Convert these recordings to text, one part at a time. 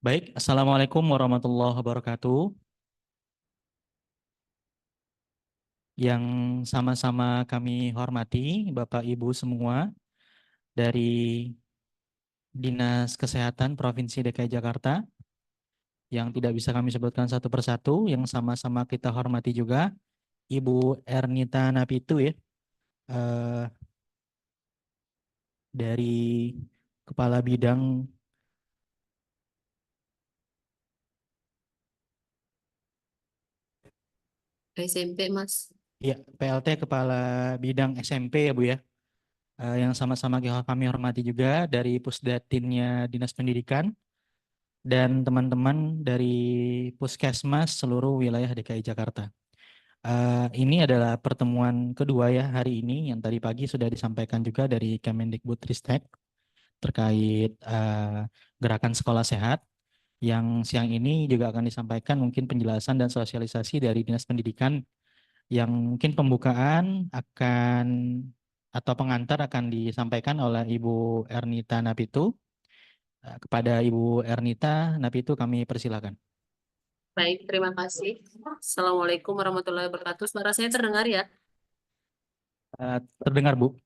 Baik, Assalamualaikum warahmatullahi wabarakatuh. Yang sama-sama kami hormati, Bapak Ibu semua dari Dinas Kesehatan Provinsi DKI Jakarta, yang tidak bisa kami sebutkan satu persatu, yang sama-sama kita hormati juga, Ibu Ernita Napitu ya, eh, dari Kepala Bidang SMP, Mas. ya, PLT Kepala Bidang SMP ya Bu ya, yang sama-sama kami hormati juga dari Pusdatinnya Dinas Pendidikan dan teman-teman dari Puskesmas seluruh wilayah DKI Jakarta. Ini adalah pertemuan kedua ya hari ini, yang tadi pagi sudah disampaikan juga dari Kemendikbudristek terkait gerakan sekolah sehat. Yang siang ini juga akan disampaikan mungkin penjelasan dan sosialisasi dari Dinas Pendidikan, yang mungkin pembukaan akan atau pengantar akan disampaikan oleh Ibu Ernita Napitu. Kepada Ibu Ernita Napitu kami persilakan. Baik, terima kasih. Assalamualaikum warahmatullahi wabarakatuh. Suara saya terdengar ya? Terdengar Bu?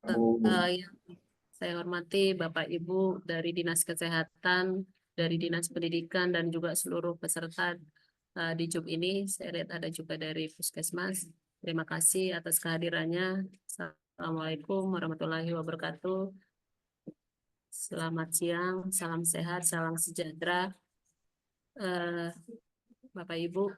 Yang saya hormati Bapak Ibu dari Dinas Kesehatan, dari Dinas Pendidikan, dan juga seluruh peserta di Zoom ini. Saya lihat ada juga dari Puskesmas. Terima kasih atas kehadirannya. Assalamualaikum warahmatullahi wabarakatuh. Selamat siang, salam sehat, salam sejahtera. Bapak Ibu,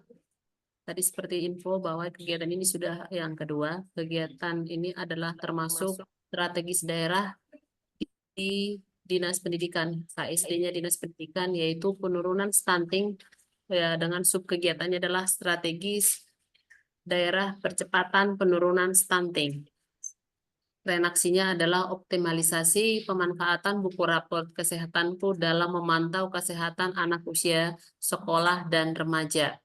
tadi seperti info bahwa kegiatan ini sudah yang kedua. Kegiatan ini adalah termasuk strategis daerah di Dinas Pendidikan, KSD-nya Dinas Pendidikan, yaitu penurunan stunting, ya, dengan subkegiatannya adalah strategis daerah percepatan penurunan stunting. Renaksinya adalah optimalisasi pemanfaatan buku rapor kesehatanku dalam memantau kesehatan anak usia sekolah dan remaja.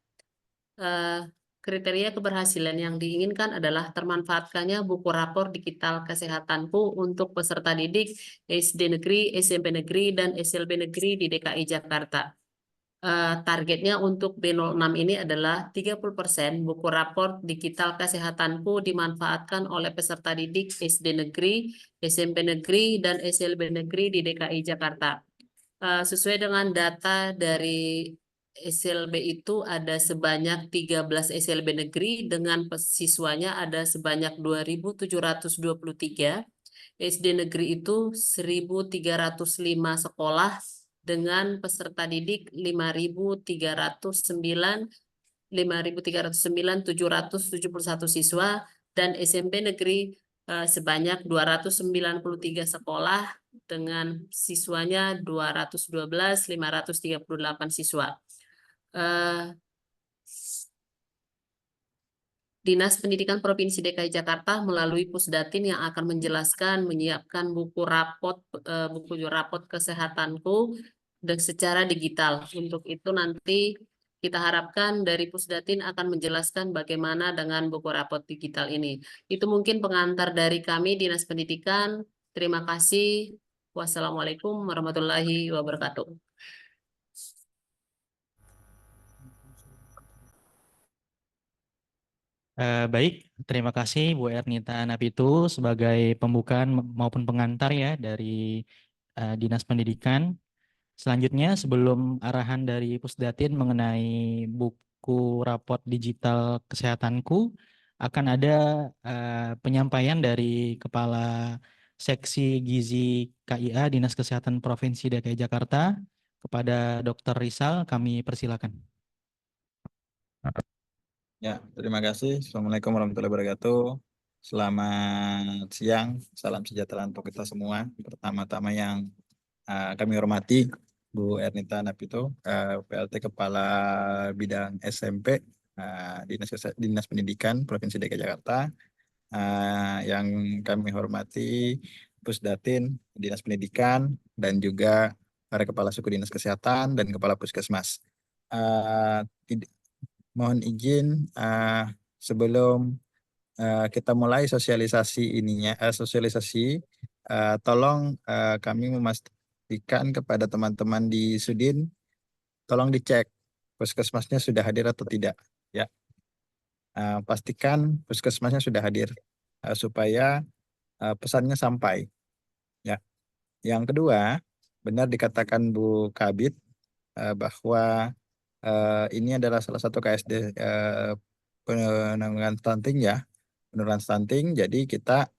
Kriteria keberhasilan yang diinginkan adalah termanfaatkannya buku rapor digital kesehatanku untuk peserta didik SD negeri, SMP negeri, dan SLB negeri di DKI Jakarta. Targetnya untuk B06 ini adalah 30% buku rapor digital kesehatanku dimanfaatkan oleh peserta didik SD negeri, SMP negeri, dan SLB negeri di DKI Jakarta. Sesuai dengan data dari SLB itu ada sebanyak 13 SLB negeri dengan siswanya ada sebanyak 2.723. SD negeri itu 1.305 sekolah dengan peserta didik 5.309 771 siswa, dan SMP negeri sebanyak 293 sekolah dengan siswanya 538 siswa. Dinas Pendidikan Provinsi DKI Jakarta melalui Pusdatin yang akan menjelaskan menyiapkan buku rapot kesehatanku dan secara digital. Untuk itu nanti kita harapkan dari Pusdatin akan menjelaskan bagaimana dengan buku rapot digital ini. Itu mungkin pengantar dari kami Dinas Pendidikan. Terima kasih. Wassalamualaikum warahmatullahi wabarakatuh. Baik, terima kasih Bu Ernita Napitu sebagai pembukaan maupun pengantar ya dari Dinas Pendidikan. Selanjutnya, sebelum arahan dari Pusdatin mengenai buku raport digital kesehatanku, akan ada penyampaian dari Kepala Seksi Gizi KIA Dinas Kesehatan Provinsi DKI Jakarta, Kepada Dr. Rizal kami persilakan. Ya, terima kasih. Assalamualaikum warahmatullahi wabarakatuh. Selamat siang, salam sejahtera untuk kita semua. Pertama-tama yang kami hormati Bu Ernita Napito, PLT Kepala Bidang SMP Dinas Pendidikan Provinsi DKI Jakarta. Yang kami hormati Pusdatin Dinas Pendidikan dan juga para Kepala Suku Dinas Kesehatan dan Kepala Puskesmas. Mohon izin sebelum kita mulai sosialisasi tolong kami memastikan kepada teman-teman di Sudin, tolong dicek puskesmasnya sudah hadir atau tidak. Ya, pastikan puskesmasnya sudah hadir supaya pesannya sampai. Ya, yang kedua, benar dikatakan Bu Kabit bahwa ini adalah salah satu KSD penanggulangan stunting ya, penurunan stunting. Jadi kita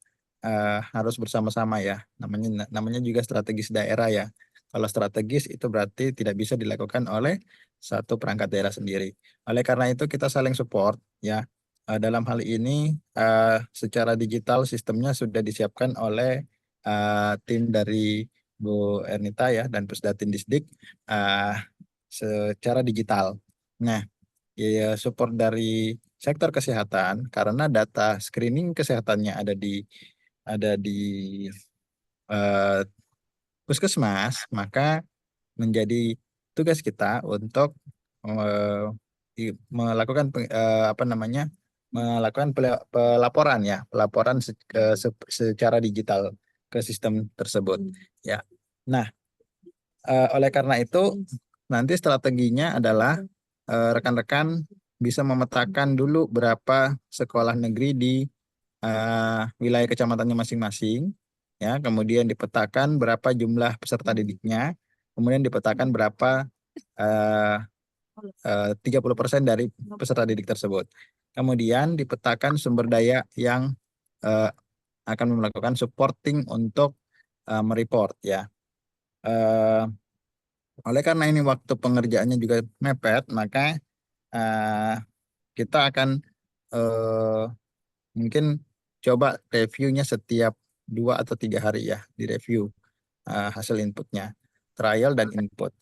harus bersama-sama ya. Namanya juga strategis daerah ya. Kalau strategis itu berarti tidak bisa dilakukan oleh satu perangkat daerah sendiri. Oleh karena itu kita saling support ya. Dalam hal ini secara digital sistemnya sudah disiapkan oleh tim dari Bu Ernita ya dan Pusdatin Disdik secara digital. Nah, ya support dari sektor kesehatan karena data screening kesehatannya ada di eh, puskesmas, maka menjadi tugas kita untuk melakukan melakukan pelaporan ya, pelaporan secara digital ke sistem tersebut ya. Nah, oleh karena itu nanti strateginya adalah rekan-rekan bisa memetakan dulu berapa sekolah negeri di wilayah kecamatannya masing-masing, ya. Kemudian dipetakan berapa jumlah peserta didiknya, kemudian dipetakan berapa 30% dari peserta didik tersebut. Kemudian dipetakan sumber daya yang eh, akan melakukan supporting untuk mereport ya. Eh, oleh karena ini waktu pengerjaannya juga mepet, maka eh, kita akan eh, mungkin coba reviewnya setiap 2 atau 3 hari ya, direview hasil inputnya, trial dan input.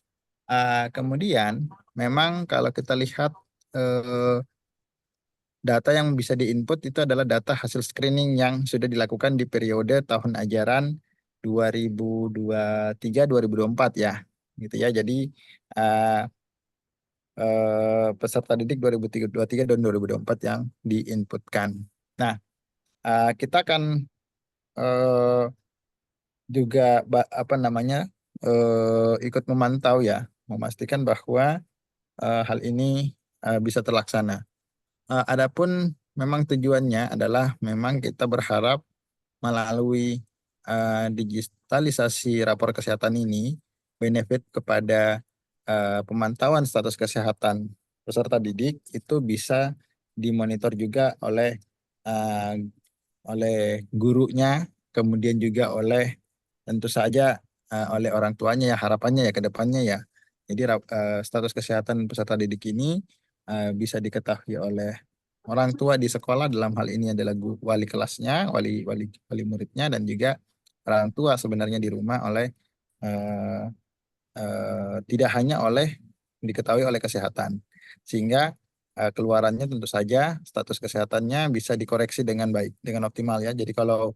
Kemudian memang kalau kita lihat data yang bisa diinput itu adalah data hasil screening yang sudah dilakukan di periode tahun ajaran 2023-2024 ya, gitu ya. Jadi peserta didik 2023 dan 2024 yang diinputkan. Nah, kita akan juga ikut memantau ya, memastikan bahwa hal ini bisa terlaksana. Adapun memang tujuannya adalah memang kita berharap melalui digitalisasi rapor kesehatan ini benefit kepada pemantauan status kesehatan peserta didik itu bisa dimonitor juga uh, oleh gurunya, kemudian juga oleh tentu saja oleh orang tuanya ya, harapannya ya ke depannya ya. Jadi status kesehatan peserta didik ini bisa diketahui oleh orang tua di sekolah, dalam hal ini adalah wali kelasnya, wali muridnya, dan juga orang tua sebenarnya di rumah oleh eh, tidak hanya diketahui oleh kesehatan, sehingga keluarannya tentu saja status kesehatannya bisa dikoreksi dengan baik, dengan optimal ya. Jadi kalau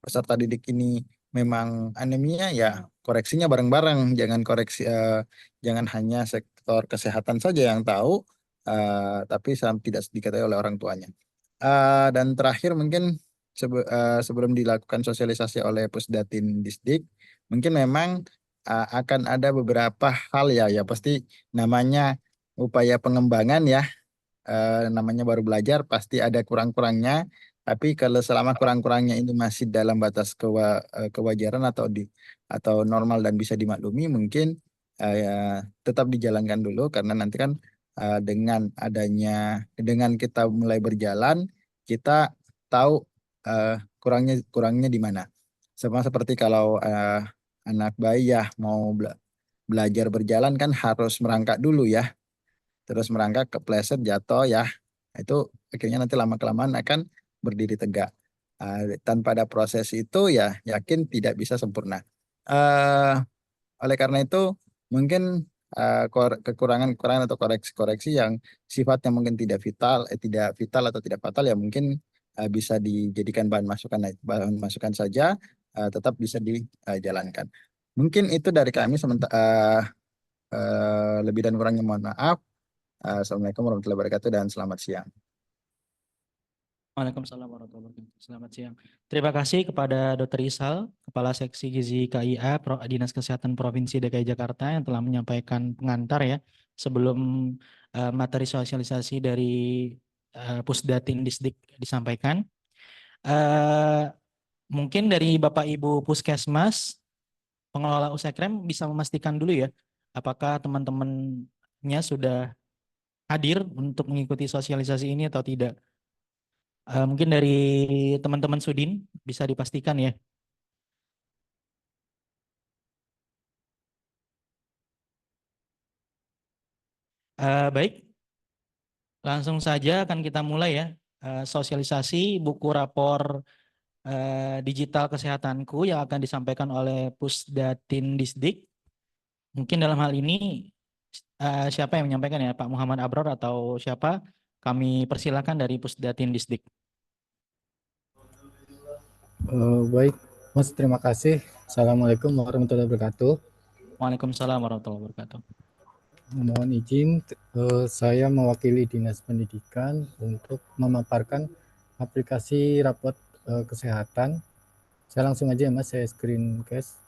peserta didik ini memang anemia ya koreksinya bareng-bareng, jangan hanya sektor kesehatan saja yang tahu, tapi tidak diketahui oleh orang tuanya. Dan terakhir mungkin sebelum dilakukan sosialisasi oleh Pusdatin Disdik, mungkin memang akan ada beberapa hal ya pasti namanya upaya pengembangan ya, namanya baru belajar pasti ada kurang-kurangnya, tapi kalau selama kurang-kurangnya ini masih dalam batas kewajaran atau normal dan bisa dimaklumi, mungkin ya, tetap dijalankan dulu karena nanti kan dengan kita mulai berjalan kita tahu kurangnya kurangnya di mana. Sama seperti kalau anak bayi ya belajar berjalan kan harus merangkak dulu ya. Terus merangkak, kepleset, jatuh ya. Itu akhirnya nanti lama-kelamaan akan berdiri tegak. Tanpa ada proses itu ya yakin tidak bisa sempurna. Eh, oleh karena itu mungkin kekurangan-kekurangan atau koreksi-koreksi yang sifatnya mungkin tidak vital atau tidak fatal ya mungkin bisa dijadikan bahan masukan saja, tetap bisa dijalankan. Mungkin itu dari kami. Lebih dan kurangnya mohon maaf. Assalamualaikum warahmatullahi wabarakatuh dan selamat siang. Waalaikumsalam warahmatullahi wabarakatuh. Selamat siang. Terima kasih kepada Dr. Isal, Kepala Seksi Gizi KIA Dinas Kesehatan Provinsi DKI Jakarta yang telah menyampaikan pengantar ya sebelum materi sosialisasi dari Pusdatin Disdik disampaikan. Mungkin dari Bapak Ibu Puskesmas, pengelola Usekrem bisa memastikan dulu ya, apakah teman-temannya sudah hadir untuk mengikuti sosialisasi ini atau tidak. Mungkin dari teman-teman Sudin bisa dipastikan ya. Baik, langsung saja akan kita mulai ya. Sosialisasi buku rapor digital kesehatanku yang akan disampaikan oleh Pusdatin Disdik. Mungkin dalam hal ini siapa yang menyampaikan ya, Pak Muhammad Abror atau siapa? Kami persilakan dari Pusdatin Disdik. Baik, Mas, terima kasih. Assalamualaikum warahmatullahi wabarakatuh. Waalaikumsalam warahmatullahi wabarakatuh. Mohon izin, saya mewakili Dinas Pendidikan untuk memaparkan aplikasi rapot kesehatan. Saya langsung aja ya Mas, saya screencast.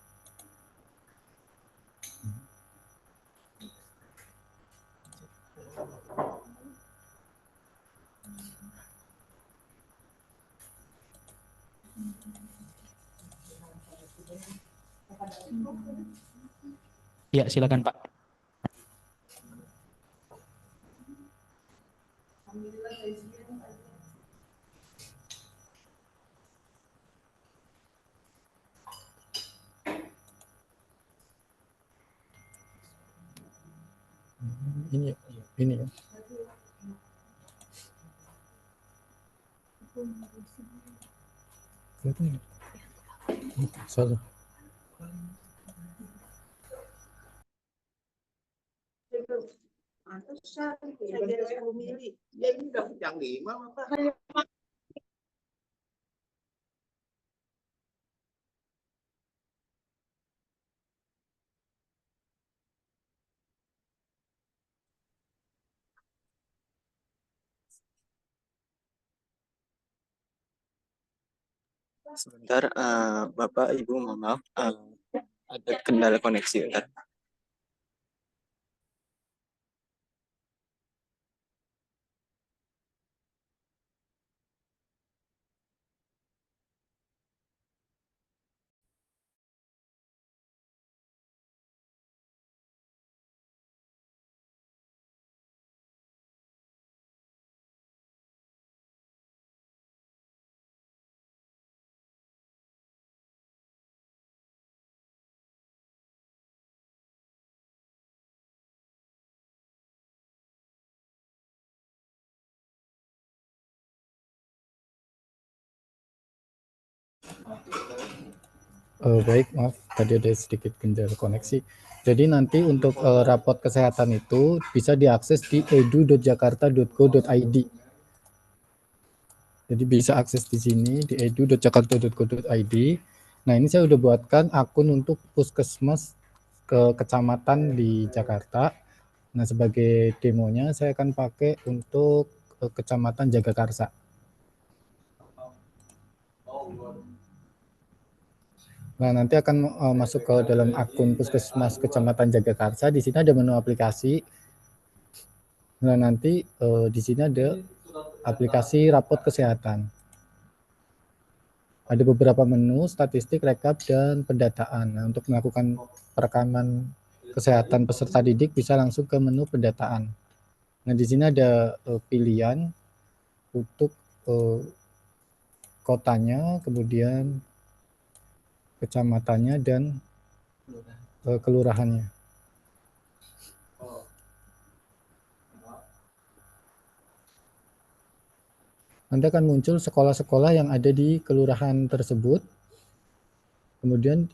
Ya, silakan Pak. Ini ya. Salah. Sebentar, Bapak, Ibu, mohon maaf, ada kendala koneksi. Bentar. Baik, maaf tadi ada sedikit kendala koneksi. Jadi nanti untuk rapot kesehatan itu bisa diakses di edu.jakarta.go.id. Jadi bisa akses di sini di edu.jakarta.go.id. Nah, ini saya udah buatkan akun untuk puskesmas ke kecamatan di Jakarta. Nah, sebagai demonya saya akan pakai untuk kecamatan Jagakarsa. Nah, nanti akan masuk ke dalam akun puskesmas kecamatan Jagakarsa. Di sini ada menu aplikasi. Nah, nanti di sini ada aplikasi rapot kesehatan. Ada beberapa menu, statistik, rekap, dan pendataan. Nah, untuk melakukan perekaman kesehatan peserta didik bisa langsung ke menu pendataan. Nah, di sini ada pilihan untuk kotanya, kemudian kecamatannya, dan kelurahannya. nanti akan muncul sekolah-sekolah yang ada di kelurahan tersebut. Kemudian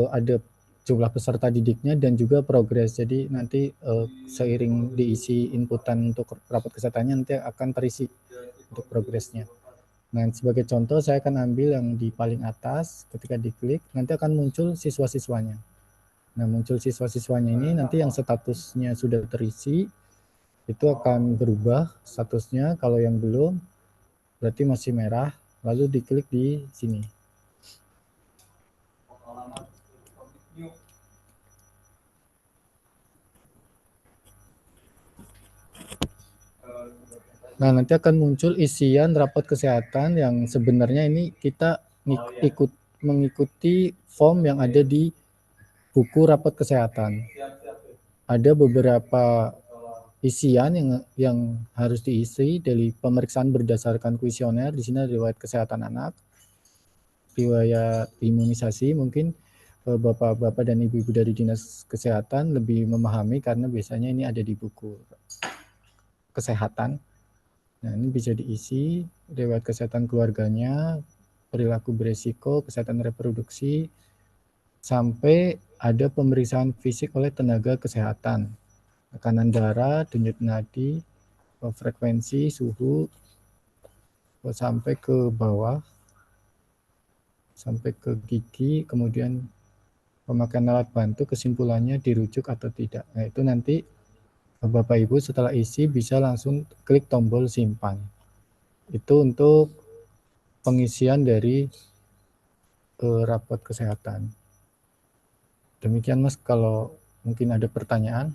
ada jumlah peserta didiknya dan juga progres. Jadi nanti seiring diisi inputan untuk rapat kesehatannya nanti akan terisi untuk progresnya. Nah, sebagai contoh saya akan ambil yang di paling atas, ketika diklik nanti akan muncul siswa-siswanya. Nah, muncul siswa-siswanya ini nanti yang statusnya sudah terisi itu akan berubah statusnya, kalau yang belum berarti masih merah, lalu diklik di sini. Nah, nanti akan muncul isian rapat kesehatan yang sebenarnya ini kita mengikuti form yang ada di buku rapat kesehatan. Ada beberapa isian yang harus diisi dari pemeriksaan berdasarkan kuesioner. Di sini ada riwayat kesehatan anak, riwayat imunisasi. Mungkin bapak-bapak dan ibu-ibu dari dinas kesehatan lebih memahami karena biasanya ini ada di buku kesehatan. Nah, ini bisa diisi riwayat kesehatan keluarganya, perilaku beresiko, kesehatan reproduksi, sampai ada pemeriksaan fisik oleh tenaga kesehatan, tekanan darah, denyut nadi, frekuensi, suhu, sampai ke bawah, sampai ke gigi, kemudian pemakaian alat bantu, kesimpulannya dirujuk atau tidak. Nah, itu nanti Bapak Ibu setelah isi bisa langsung klik tombol simpan. Itu untuk pengisian dari rapat kesehatan. Demikian Mas, kalau mungkin ada pertanyaan.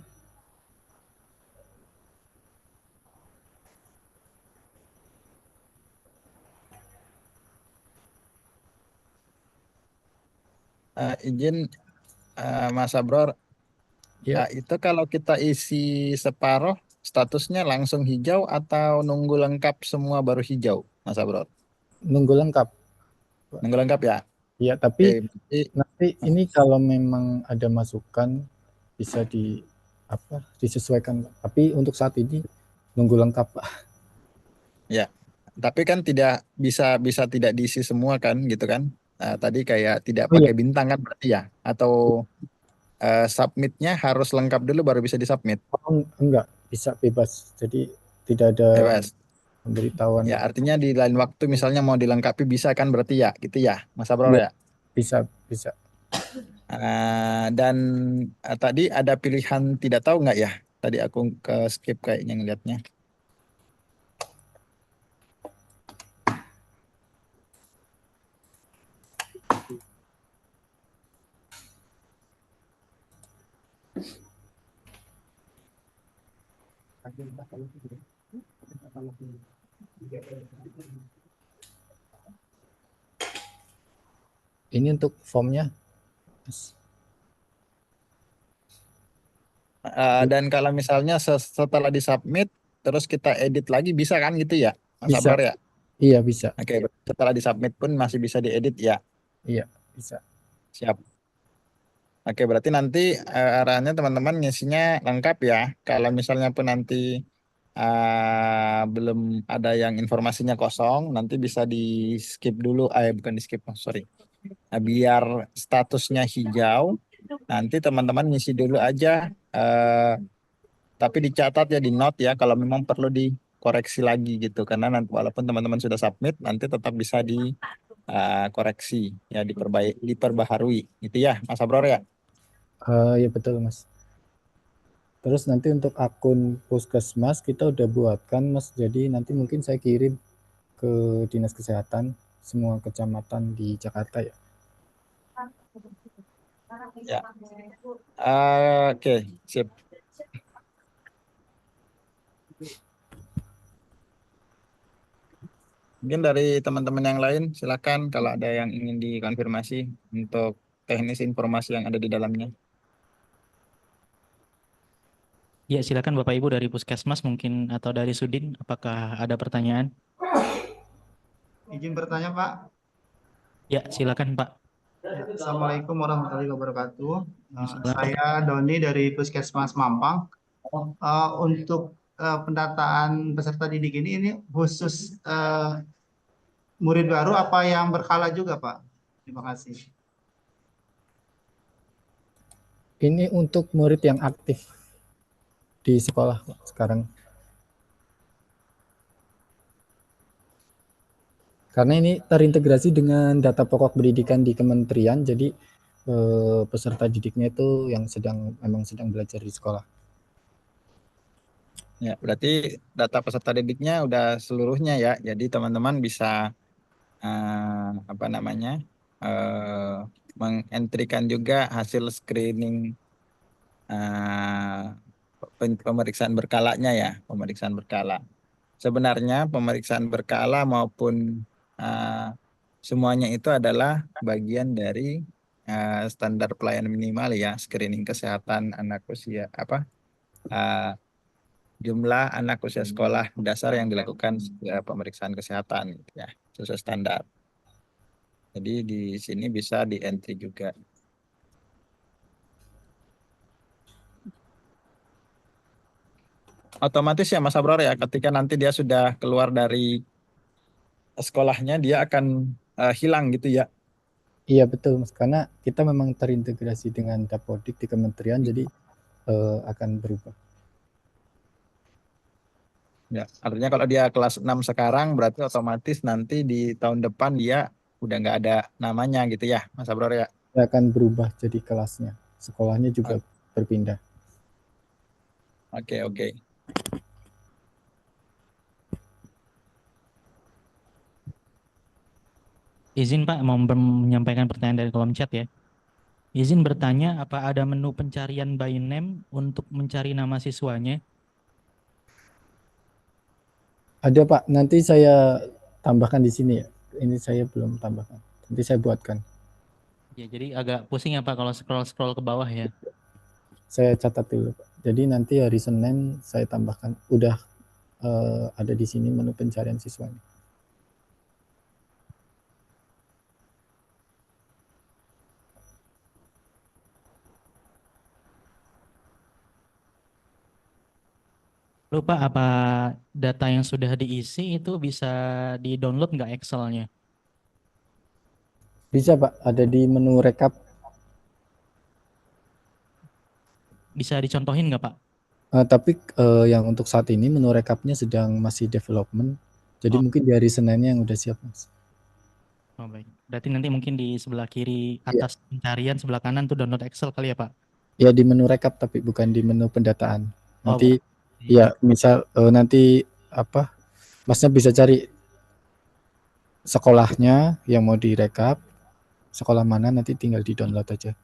Izin Mas Abror, Ya, itu kalau kita isi separuh statusnya langsung hijau atau nunggu lengkap semua baru hijau, Mas Abror? nunggu lengkap. Nunggu lengkap ya? Ya, Oke, tapi berarti nanti ini kalau memang ada masukan bisa disesuaikan. Tapi untuk saat ini nunggu lengkap, Pak. ya. Tapi kan tidak bisa tidak diisi semua kan, gitu kan? Nah, tadi kayak tidak Oh iya, pakai bintang kan berarti ya? Atau submitnya harus lengkap dulu baru bisa disubmit? enggak, bisa bebas. Jadi tidak ada Bebas. pemberitahuan. Ya, artinya di lain waktu misalnya mau dilengkapi bisa kan berarti ya, gitu ya, Mas Abror Iya, ya? bisa. Dan tadi ada pilihan tidak tahu nggak ya? Tadi aku ke skip kayaknya ngeliatnya. Ini untuk formnya. Dan kalau misalnya setelah disubmit terus kita edit lagi bisa kan gitu ya, Mas Bisa. Abror ya? Iya, bisa. Oke, setelah disubmit pun masih bisa diedit ya. Iya, bisa. Siap. Oke, berarti nanti arahannya teman-teman ngisinya lengkap ya. Kalau misalnya pun nanti belum ada yang informasinya kosong, nanti bisa di skip dulu. Bukan di skip, sorry. Biar statusnya hijau, nanti teman-teman ngisi dulu aja. Tapi dicatat ya di note ya, kalau memang perlu dikoreksi lagi gitu. Karena nanti walaupun teman-teman sudah submit, nanti tetap bisa dikoreksi, ya diperbaharui. Gitu ya, Mas Abror ya. Ya betul, Mas. Terus nanti untuk akun Puskesmas kita udah buatkan, Mas. Jadi nanti mungkin saya kirim ke Dinas Kesehatan semua kecamatan di Jakarta ya. Ya. Oke, sip. Mungkin dari teman-teman yang lain, silakan kalau ada yang ingin dikonfirmasi untuk teknis informasi yang ada di dalamnya. Ya, silakan Bapak Ibu dari Puskesmas mungkin atau dari Sudin, apakah ada pertanyaan? Izin bertanya, Pak. Ya, silakan Pak. Assalamualaikum warahmatullahi wabarakatuh. Assalamualaikum. Saya Doni dari Puskesmas Mampang. Untuk pendataan peserta didik ini khusus murid baru apa yang berkala juga, Pak? Terima kasih. Ini untuk murid yang aktif di sekolah sekarang. Karena ini terintegrasi dengan data pokok pendidikan di kementerian, jadi peserta didiknya itu yang memang sedang belajar di sekolah. Ya, berarti data peserta didiknya udah seluruhnya ya. Jadi teman-teman bisa apa namanya mengentrikan juga hasil screening pemeriksaan berkalanya ya, pemeriksaan berkala. Sebenarnya pemeriksaan berkala maupun semuanya itu adalah bagian dari standar pelayanan minimal ya, screening kesehatan anak usia jumlah anak usia sekolah dasar yang dilakukan pemeriksaan kesehatan gitu ya, sesuai standar. Jadi di sini bisa di entry juga. Otomatis ya Mas Abror ya, ketika nanti dia sudah keluar dari sekolahnya dia akan hilang gitu ya. Iya betul Mas, karena kita memang terintegrasi dengan Dapodik di kementerian, jadi akan berubah. Ya, artinya kalau dia kelas 6 sekarang berarti otomatis nanti di tahun depan dia udah nggak ada namanya gitu ya Mas Abror ya. Dia akan berubah jadi kelasnya, sekolahnya juga berpindah. Oke. Izin Pak, mau menyampaikan pertanyaan dari kolom chat ya. Izin bertanya, apa ada menu pencarian by name untuk mencari nama siswanya? Ada Pak, nanti saya tambahkan di sini ya. Ini saya belum tambahkan, nanti saya buatkan. Ya, jadi agak pusing ya Pak kalau scroll ke bawah ya. Saya catat dulu Pak. Jadi nanti hari Senin saya tambahkan, udah ada di sini menu pencarian siswanya. Lupa apa data yang sudah diisi itu bisa di-download nggak Excel-nya? Bisa Pak, ada di menu rekap. Bisa dicontohin nggak Pak? Tapi yang untuk saat ini menu rekapnya sedang masih development. Jadi mungkin di hari Seninnya yang udah siap Mas. Oh baik. Berarti nanti mungkin di sebelah kiri atas pencarian, sebelah kanan tuh download Excel kali ya Pak? Ya di menu rekap tapi bukan di menu pendataan. Nanti berarti- ya misal nanti apa Masnya bisa cari sekolahnya yang mau direkap, sekolah mana nanti tinggal di download aja.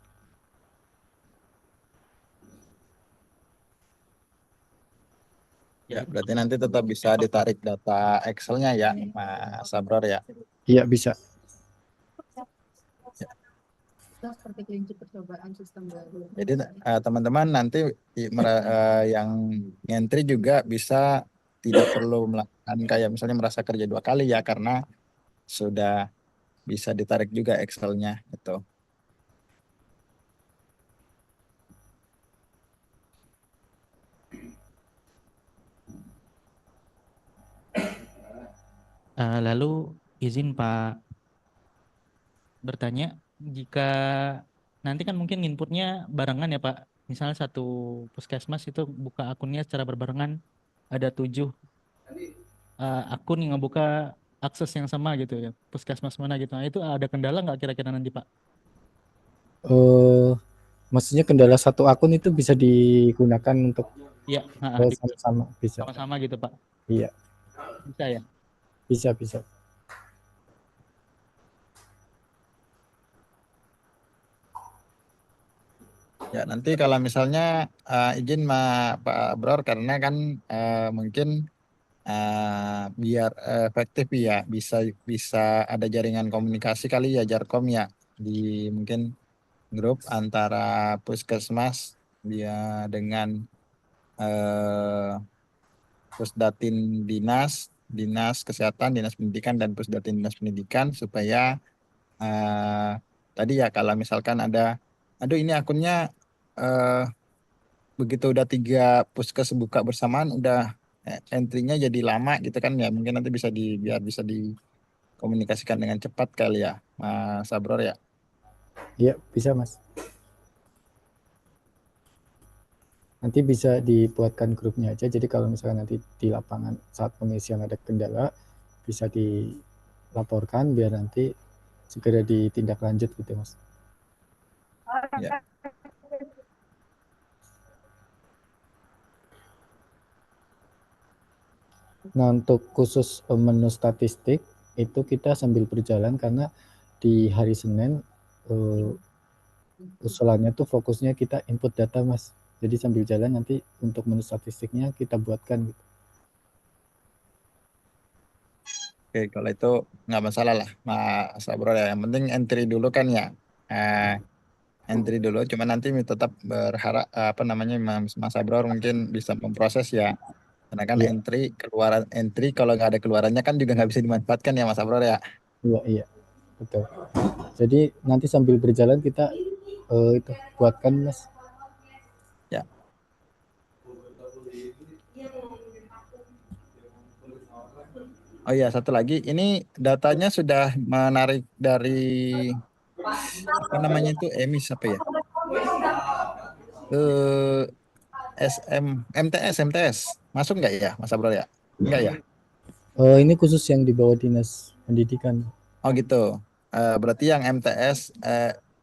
Ya, berarti nanti tetap bisa ditarik data Excel-nya ya Mas Abror ya. Iya bisa. Seperti kelinci percobaan sistem baru. Jadi teman-teman nanti yang ngentri juga bisa tidak perlu melakukan kayak misalnya merasa kerja 2 kali ya, karena sudah bisa ditarik juga Excel-nya gitu. Lalu izin Pak bertanya, jika nanti kan mungkin inputnya barengan ya Pak, misalnya satu puskesmas itu buka akunnya secara berbarengan, ada 7 akun yang ngebuka akses yang sama gitu ya, puskesmas mana gitu. Nah, itu ada kendala nggak kira-kira nanti Pak? Maksudnya kendala satu akun itu bisa digunakan untuk Iya, sama-sama bisa. sama-sama gitu Pak. Iya. Bisa ya? Bisa. Ya, nanti kalau misalnya izin Pak Bror, karena kan mungkin biar efektif ya bisa ada jaringan komunikasi kali ya, Jarkom ya, di mungkin grup antara puskesmas dia dengan Pusdatin dinas kesehatan, dinas pendidikan, dan Pusdatin dinas pendidikan, supaya tadi ya kalau misalkan ada, aduh ini akunnya begitu udah 3 puskes buka bersamaan udah entry-nya jadi lama gitu kan ya. Mungkin nanti biar bisa dikomunikasikan dengan cepat kali ya, Mas Abror ya. Iya, bisa Mas. Nanti bisa dibuatkan grupnya aja. Jadi kalau misalnya nanti di lapangan saat pengisian ada kendala, bisa dilaporkan biar nanti segera ditindak lanjut gitu Mas. Ya. Nah, untuk khusus menu statistik itu kita sambil berjalan karena di hari Senin usulannya tuh fokusnya kita input data Mas. Jadi sambil jalan nanti untuk menu statistiknya kita buatkan gitu. Oke, kalau itu nggak masalah lah, Mas Abror ya. Yang penting entry dulu kan ya. Entry dulu. Cuma nanti tetap berharap apa namanya Mas Abror mungkin bisa memproses ya. Karena kan Iya, keluaran entry kalau nggak ada keluarannya kan juga nggak bisa dimanfaatkan ya Mas Abror ya. iya, betul. Jadi nanti sambil berjalan kita itu buatkan Mas. Ya. Oh iya, satu lagi, ini datanya sudah menarik dari apa namanya itu emis apa ya? Eh MTS masuk nggak ya Mas Abror ya? Enggak ya? Ini khusus yang di bawah dinas pendidikan. Oh gitu. Berarti yang MTS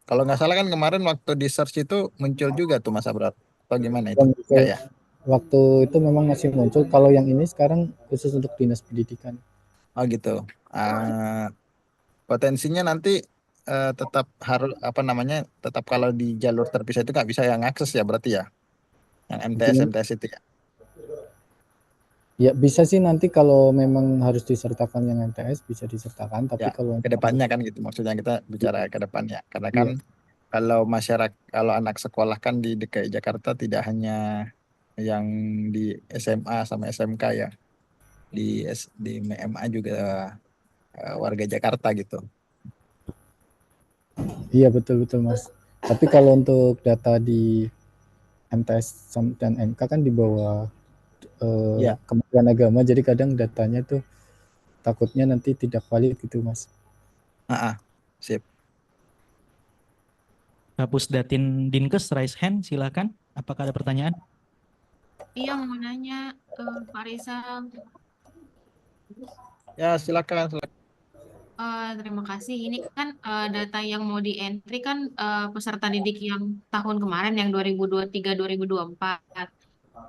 kalau nggak salah kan kemarin waktu di search itu muncul juga tuh Mas Abror. Atau gimana itu? Enggak ya? Waktu itu memang masih muncul. Kalau yang ini sekarang khusus untuk dinas pendidikan. Oh gitu. Eh, Potensinya nanti tetap harus apa namanya? Tetap kalau di jalur terpisah itu nggak bisa yang akses ya berarti ya? Yang MTS itu ya. Ya bisa sih nanti kalau memang harus disertakan yang MTS bisa disertakan. Tapi Ya, kalau ke depannya kan gitu. Maksudnya kita bicara ke depannya. Karena kan iya, kalau anak sekolah kan di DKI Jakarta tidak hanya yang di SMA sama SMK ya. Di MMA juga warga Jakarta gitu. iya betul Mas. Tapi kalau untuk data di MTS dan MK kan di bawah Ya, Kementerian Agama, jadi kadang datanya tuh takutnya nanti tidak valid gitu Mas. sip. Pusdatin Dinkes raise hand, silakan. Apakah ada pertanyaan? Iya, mau nanya Pak Rizal. Ya, silakan. Terima kasih. Ini kan data yang mau di-entry kan peserta didik yang tahun kemarin yang 2023-2024.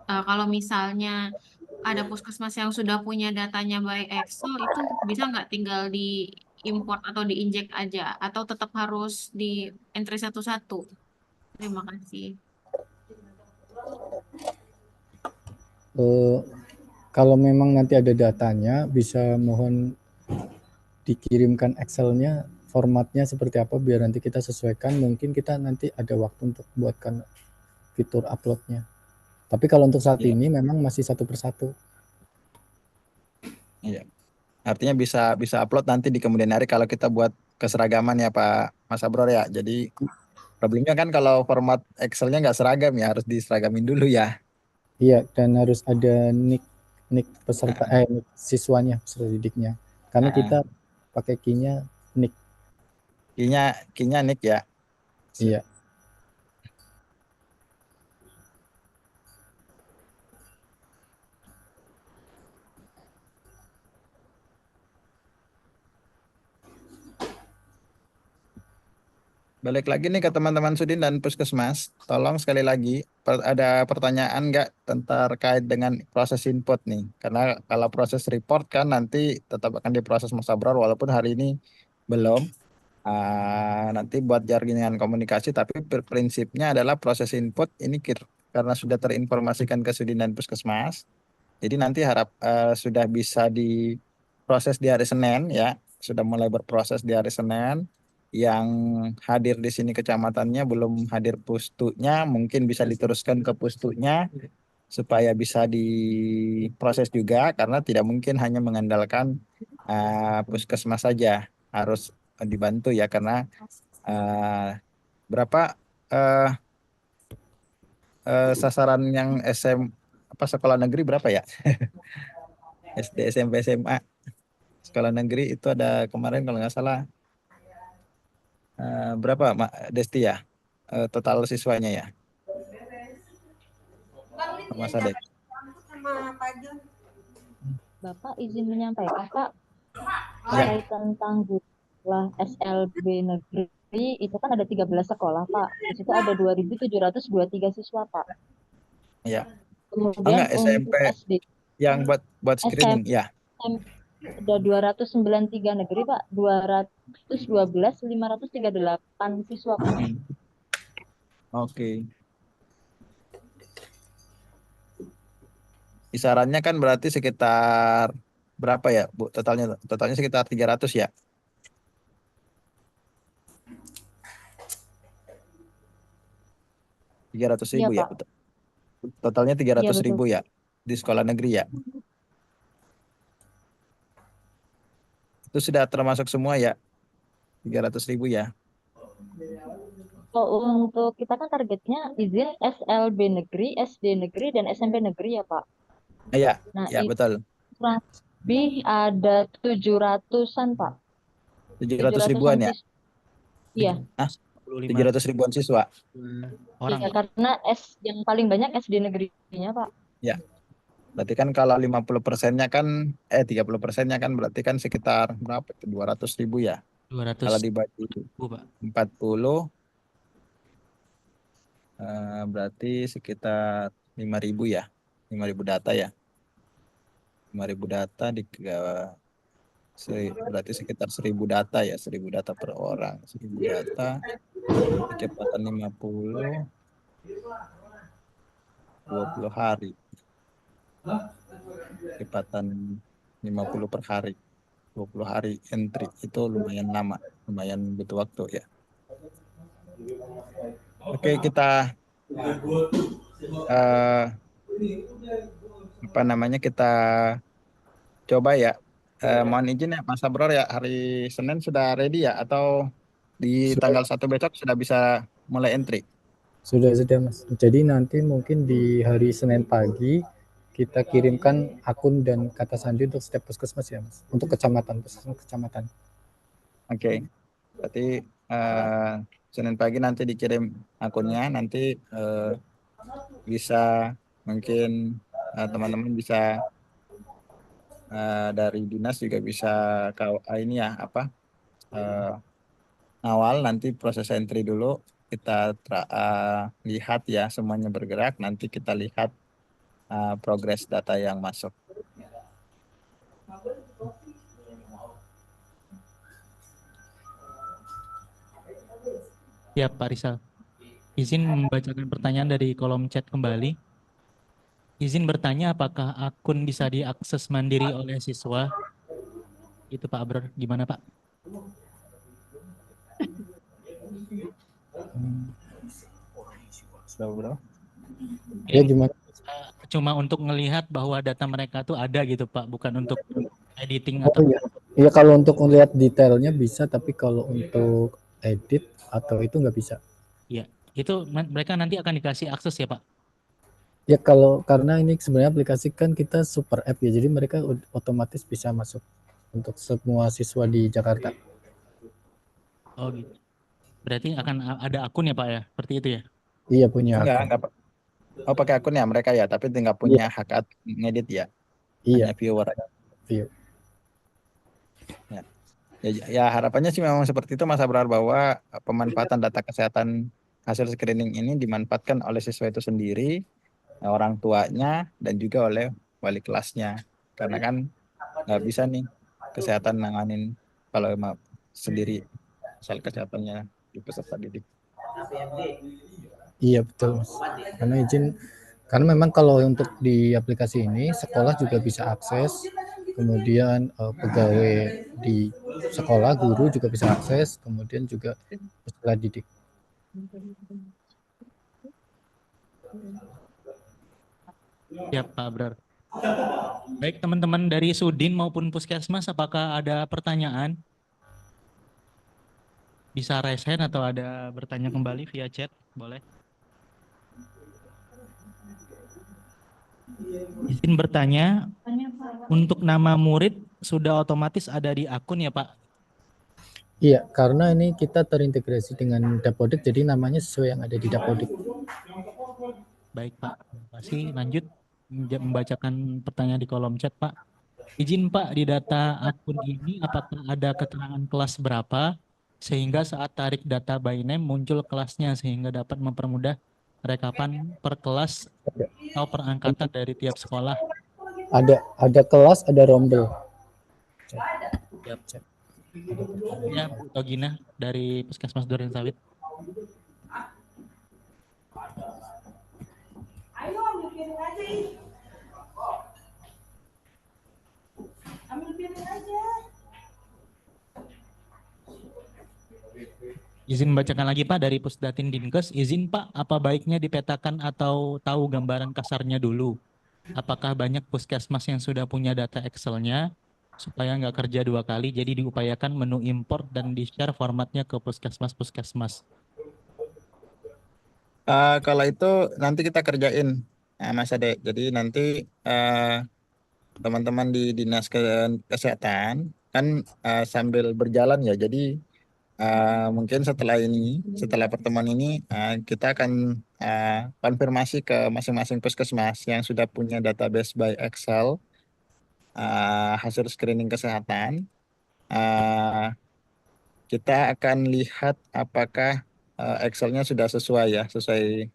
Kalau misalnya ada puskesmas yang sudah punya datanya by Excel, itu bisa nggak tinggal di import atau diinjek aja, atau tetap harus di entry satu-satu? Terima kasih. Kalau memang nanti ada datanya, bisa mohon dikirimkan Excel-nya, formatnya seperti apa biar nanti kita sesuaikan. Mungkin kita nanti ada waktu untuk buatkan fitur uploadnya. Tapi kalau untuk saat Iya. ini memang masih satu persatu. Iya. Artinya bisa upload nanti di kemudian hari kalau kita buat keseragaman ya Pak Mas Abror ya. Jadi problemnya kan kalau format Excel-nya nggak seragam ya harus diseragamin dulu ya. Iya, dan harus ada nick peserta Nah, nick siswanya, peserta didiknya. Karena kita nah, pakai key-nya nick. key-nya Nick ya. Sip. Iya. Balik lagi nih ke teman-teman Sudin dan Puskesmas. Tolong sekali lagi ada pertanyaan nggak terkait dengan proses input nih? Karena kalau proses report kan nanti tetap akan diproses Mas Abror walaupun hari ini belum. Nanti buat jaringan komunikasi, tapi prinsipnya adalah proses input ini karena sudah terinformasikan ke Sudin dan Puskesmas. Jadi nanti sudah bisa diproses di hari Senin ya, sudah mulai berproses di hari Senin. Yang hadir di sini kecamatannya belum hadir pustunya, mungkin bisa diteruskan ke pustunya supaya bisa diproses juga karena tidak mungkin hanya mengandalkan puskesmas saja, harus dibantu ya karena berapa sasaran yang apa sekolah negeri berapa ya? SD, SMP, SMA. Sekolah negeri itu ada kemarin kalau nggak salah berapa Mak Desti ya? Total siswanya ya, Mas Adek. Bapak izin menyampaikan, Pak, Ya, terkait tentang jumlah SLB negeri itu kan ada 13 sekolah, Pak. Di situ ada 2.723 siswa, Pak. ya. Kemudian Enggak, SMP untuk SD, yang buat screening ya. ada 293 negeri, Pak. 212, 538 siswa, Pak. Oke. Kisarannya kan berarti sekitar berapa ya, Bu? Totalnya sekitar 300 ya. 300 Iya, ribu ya. Pak. Totalnya Iya, 300 betul. ribu ya di sekolah negeri ya. Itu sudah termasuk semua ya, 300 ribu ya. Untuk kita kan targetnya izin SLB negeri, SD negeri, dan SMP negeri ya, Pak. Iya, Nah, ya betul. kurang lebih ada 700-an, Pak. 700 ribuan ya. Iya, 700 ribuan siswa. orang, iya, Pak. karena yang paling banyak SD negerinya, Pak. Ya. Berarti kan kalau 50%-nya kan 30%-nya kan berarti kan sekitar berapa itu? 200 ribu ya. 200 Kalau dibagi ribu, Pak. 40 berarti sekitar 5.000 ya. 5.000 data ya. 5.000 data berarti sekitar 1.000 data ya, 1.000 data per orang. 1.000 data kecepatan 50 20 hari. Kecepatan 50 per hari. 20 hari entry itu lumayan lama, lumayan butuh waktu ya. Oke, kita kita coba ya. Mohon izin ya Mas Abror ya, hari Senin sudah ready ya atau di tanggal 1 besok sudah bisa mulai entry? Sudah Mas. Jadi nanti mungkin di hari Senin pagi kita kirimkan akun dan kata sandi untuk setiap puskesmas ya Mas. Untuk kecamatan. Oke. Berarti Senin pagi nanti dikirim akunnya, nanti bisa mungkin teman-teman bisa dari dinas juga bisa ini ya awal nanti proses entry dulu kita lihat ya semuanya bergerak, nanti kita lihat progres data yang masuk. Ya, Pak Rizal. Izin membacakan pertanyaan dari kolom chat kembali. Izin bertanya apakah akun bisa diakses mandiri oleh siswa? Itu Pak Abror, gimana Pak? Ya gimana? Cuma untuk melihat bahwa data mereka tuh ada gitu Pak, bukan untuk editing Oh atau iya. Ya kalau untuk melihat detailnya bisa, tapi kalau untuk edit atau itu nggak bisa. ya, itu mereka nanti akan dikasih akses ya Pak? Ya kalau karena ini sebenarnya aplikasi kan kita super app ya, jadi mereka otomatis bisa masuk untuk semua siswa di Jakarta. Oh gitu. Berarti akan ada akun ya Pak ya, seperti itu ya? Iya punya akun. Enggak. Oh pakai akun ya mereka ya, tapi tinggal punya hak ngedit ya. Iya. Hanya viewer. View. Ya harapannya sih memang seperti itu Mas Abrar, bahwa pemanfaatan data kesehatan hasil screening ini dimanfaatkan oleh siswa itu sendiri, orang tuanya, dan juga oleh wali kelasnya. Karena kan nggak bisa nih kesehatan nanganin kalau emang sendiri soal kesehatannya di peserta didik. Iya betul Mas. Karena memang kalau untuk di aplikasi ini sekolah juga bisa akses, kemudian pegawai di sekolah, guru juga bisa akses, kemudian juga peserta didik. Ya Pak Abrar. Baik teman-teman dari Sudin maupun Puskesmas, apakah ada pertanyaan? Bisa raise hand atau ada bertanya kembali via chat, boleh. Izin bertanya, untuk nama murid sudah otomatis ada di akun ya Pak? Iya, karena ini kita terintegrasi dengan Dapodik, jadi namanya sesuai yang ada di Dapodik. Baik Pak, terima kasih. Lanjut membacakan pertanyaan di kolom chat Pak. Izin Pak, di data akun ini apakah ada keterangan kelas berapa sehingga saat tarik data by name muncul kelasnya sehingga dapat mempermudah rekapan per kelas atau per angkatan dari tiap sekolah. Ada kelas, ada rombel. Siap. Ya, Bu Togina dari Puskesmas Duren Sawit. Izin membacakan lagi Pak dari Pusdatin Dinkes. Izin Pak, apa baiknya dipetakan atau tahu gambaran kasarnya dulu? Apakah banyak puskesmas yang sudah punya data Excel-nya supaya nggak kerja 2 kali, jadi diupayakan menu import dan di-share formatnya ke puskesmas-puskesmas. Kalau itu nanti kita kerjain, Mas Ade. Jadi nanti teman-teman di Dinas Kesehatan kan sambil berjalan ya. Jadi mungkin setelah pertemuan ini kita akan konfirmasi ke masing-masing puskesmas yang sudah punya database by Excel hasil screening kesehatan. Kita akan lihat apakah Excel-nya sudah sesuai ya, sesuai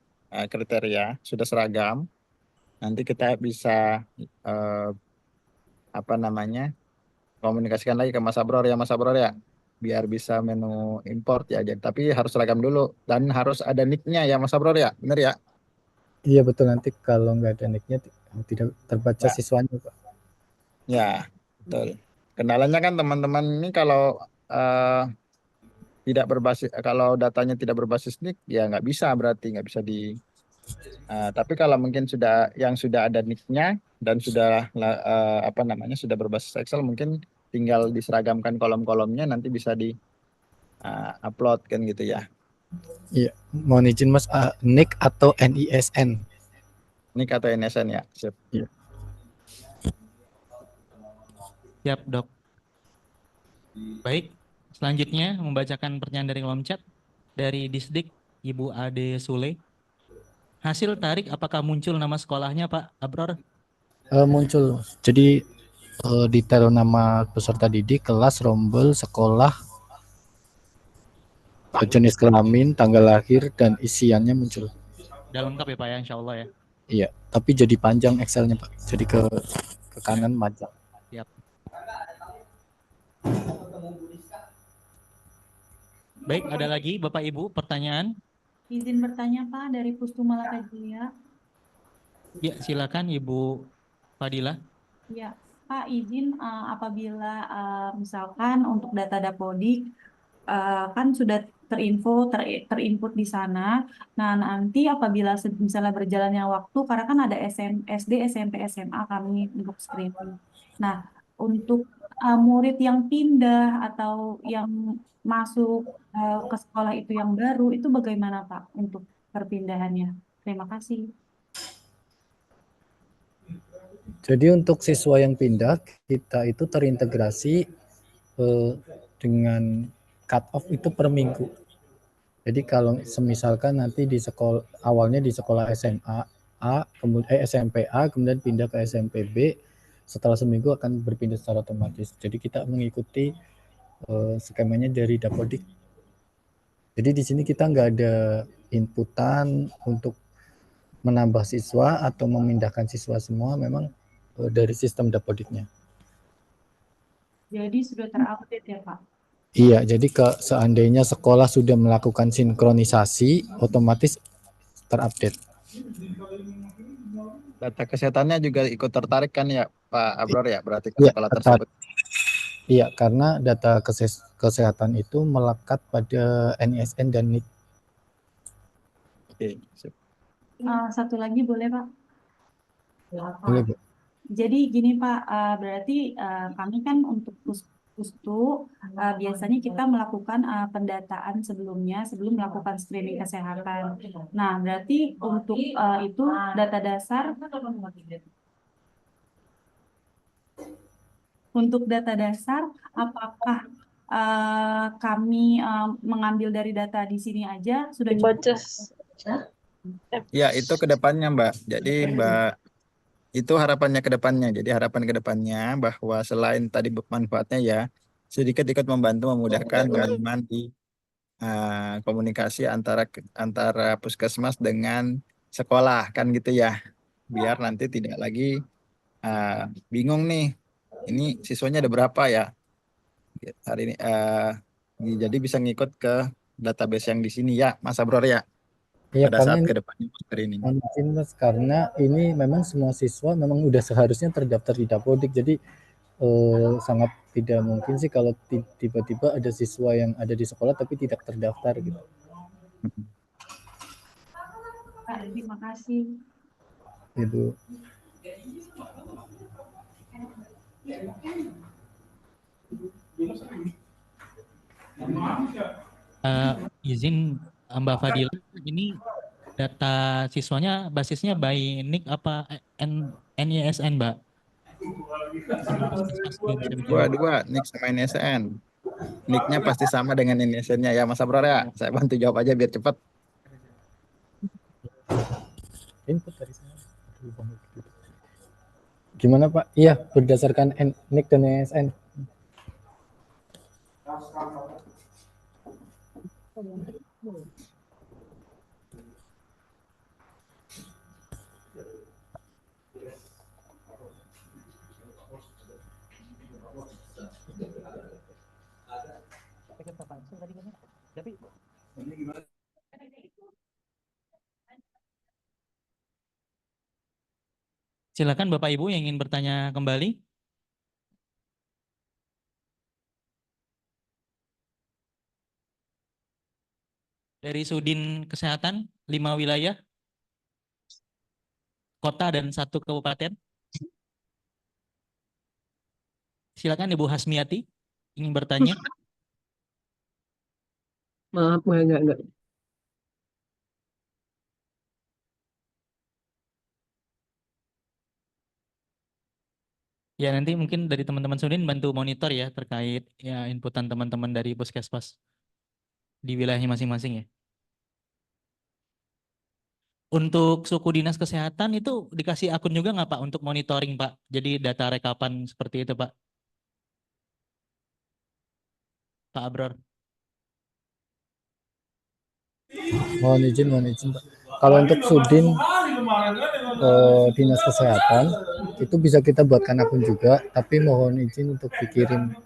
kriteria, sudah seragam. Nanti kita bisa komunikasikan lagi ke Mas Abror ya, biar bisa menu import ya. Tapi harus seragam dulu dan harus ada nick-nya ya Mas Abror ya, benar ya? Iya betul, nanti kalau nggak ada nick-nya tidak terbaca Ya. siswanya Pak. Ya, betul. Kendalanya kan teman-teman ini kalau tidak berbasis, kalau datanya tidak berbasis nick ya nggak bisa, berarti nggak bisa di. Tapi kalau mungkin sudah ada nick-nya dan sudah sudah berbasis Excel, mungkin tinggal diseragamkan kolom-kolomnya, nanti bisa di upload kan gitu ya. Iya, mohon izin Mas, nick atau NISN. Nick atau NSN ya. Siap. Iya. Siap, Dok. Baik, selanjutnya membacakan pertanyaan dari kolom chat dari Disdik Ibu Ade Sule. Hasil tarik apakah muncul nama sekolahnya Pak Abror? Muncul. Jadi ditaruh nama peserta didik, kelas, rombel, sekolah, jenis kelamin, tanggal lahir, dan isiannya muncul. Udah lengkap ya Pak ya, insya Allah ya. Iya, tapi jadi panjang Excel-nya Pak. Jadi ke kanan panjang. Siap. Baik, ada lagi Bapak Ibu pertanyaan? Izin bertanya Pak dari Pustu Malaka Jaya. Ya, silakan Ibu Fadila. Ya, Pak izin apabila misalkan untuk data Dapodik kan sudah terinput di sana. Nah, nanti apabila misalnya berjalannya waktu, karena kan ada SD, SMP, SMA kami untuk screening. Nah, untuk murid yang pindah atau yang masuk ke sekolah itu yang baru, itu bagaimana Pak untuk perpindahannya? Terima kasih. Jadi untuk siswa yang pindah, kita itu terintegrasi dengan cut off itu per minggu. Jadi kalau semisalkan nanti di sekolah awalnya di sekolah SMA A, kemudian SMP A, kemudian pindah ke SMP B, setelah seminggu akan berpindah secara otomatis. Jadi kita mengikuti skemanya dari Dapodik. Jadi di sini kita nggak ada inputan untuk menambah siswa atau memindahkan siswa semua, memang dari sistem Dapodiknya. Jadi sudah terupdate ya Pak? Iya, jadi seandainya sekolah sudah melakukan sinkronisasi, otomatis terupdate. Data kesehatannya juga ikut tertarik kan ya Pak Abror ya, berarti ke Iya, sekolah tersebut. Iya, karena data kesehatan itu melekat pada NISN dan NIK. Oke, siap. Satu lagi boleh Pak? Boleh, Bu. Jadi gini Pak, berarti kami kan untuk Pustu biasanya kita melakukan pendataan sebelumnya sebelum melakukan screening kesehatan. Nah, berarti untuk itu data dasar Untuk data dasar, apakah kami mengambil dari data di sini aja sudah cukup? Ya, itu ke depannya, Mbak. Jadi, Mbak, itu harapannya ke depannya. Jadi, harapan ke depannya bahwa selain tadi manfaatnya ya, sedikit ikut membantu memudahkan pengaliman di komunikasi antara puskesmas dengan sekolah, kan gitu ya. Biar nanti tidak lagi bingung nih, ini siswanya ada berapa ya hari ini. Jadi bisa ngikut ke database yang di sini ya, Mas Abror ya, Iya, pada karena saat ini ke depannya hari ini. mohon izin Mas, karena ini memang semua siswa memang udah seharusnya terdaftar di Dapodik, jadi sangat tidak mungkin sih kalau tiba-tiba ada siswa yang ada di sekolah tapi tidak terdaftar gitu. Kak, terima kasih. Ibu. Izin Mbak Fadila, ini data siswanya basisnya by NIK apa NISN, Mbak? Dua-dua, NIK sama NSN. NIK-nya pasti sama dengan NSN-nya ya, Mas Abror ya. Saya bantu jawab aja biar cepat. Input dari saya. Gimana Pak? Iya, berdasarkan NIK dan NSN. Silakan Bapak Ibu yang ingin bertanya kembali. Dari Sudin Kesehatan, 5 wilayah, kota dan 1 kabupaten. Silakan Ibu Hasmiati ingin bertanya. Maaf, enggak. Ya, nanti mungkin dari teman-teman Sudin bantu monitor ya terkait ya inputan teman-teman dari Puskesmas di wilayahnya masing-masing ya. Untuk suku dinas kesehatan itu dikasih akun juga nggak Pak untuk monitoring Pak? Jadi data rekapan seperti itu Pak? Pak Abror. Mohon izin Pak. Kalau untuk Sudin dinas kesehatan itu bisa kita buatkan akun juga, tapi mohon izin untuk dikirim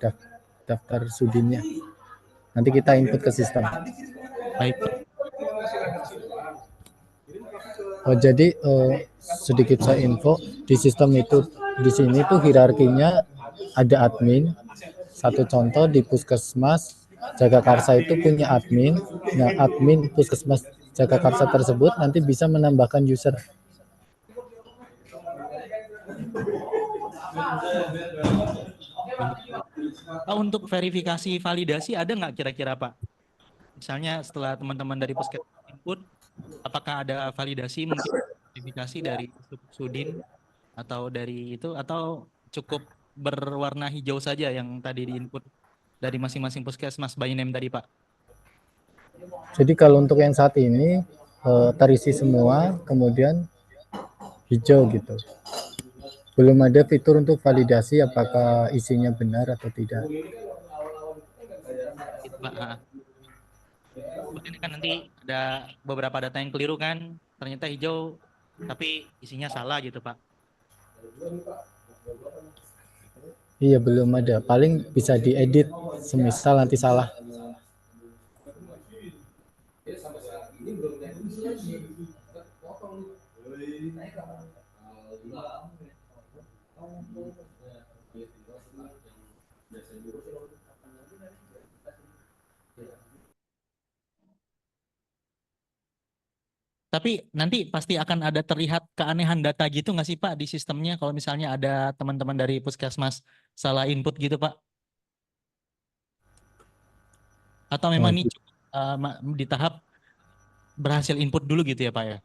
daftar Sudinnya. Nanti kita input ke sistem. Baik. Jadi sedikit saya info di sistem itu, di sini tuh hierarkinya ada admin. Satu contoh di Puskesmas Jagakarsa itu punya admin. Nah, admin Puskesmas Jagakarsa tersebut nanti bisa menambahkan user. Untuk verifikasi validasi ada nggak kira-kira Pak? Misalnya setelah teman-teman dari Puskesmas input, apakah ada validasi mungkin verifikasi dari Sudin atau dari itu, atau cukup berwarna hijau saja yang tadi diinput dari masing-masing Puskesmas by name tadi Pak? Jadi kalau untuk yang saat ini terisi semua, kemudian hijau gitu. Belum ada fitur untuk validasi apakah isinya benar atau tidak. Pak, ini kan nanti ada beberapa data yang keliru kan, ternyata hijau tapi isinya salah gitu Pak. Iya, belum ada. Paling bisa diedit semisal nanti salah. Tapi nanti pasti akan ada terlihat keanehan data gitu nggak sih Pak di sistemnya kalau misalnya ada teman-teman dari Puskesmas salah input gitu Pak? Atau memang ini di tahap berhasil input dulu gitu ya Pak ya?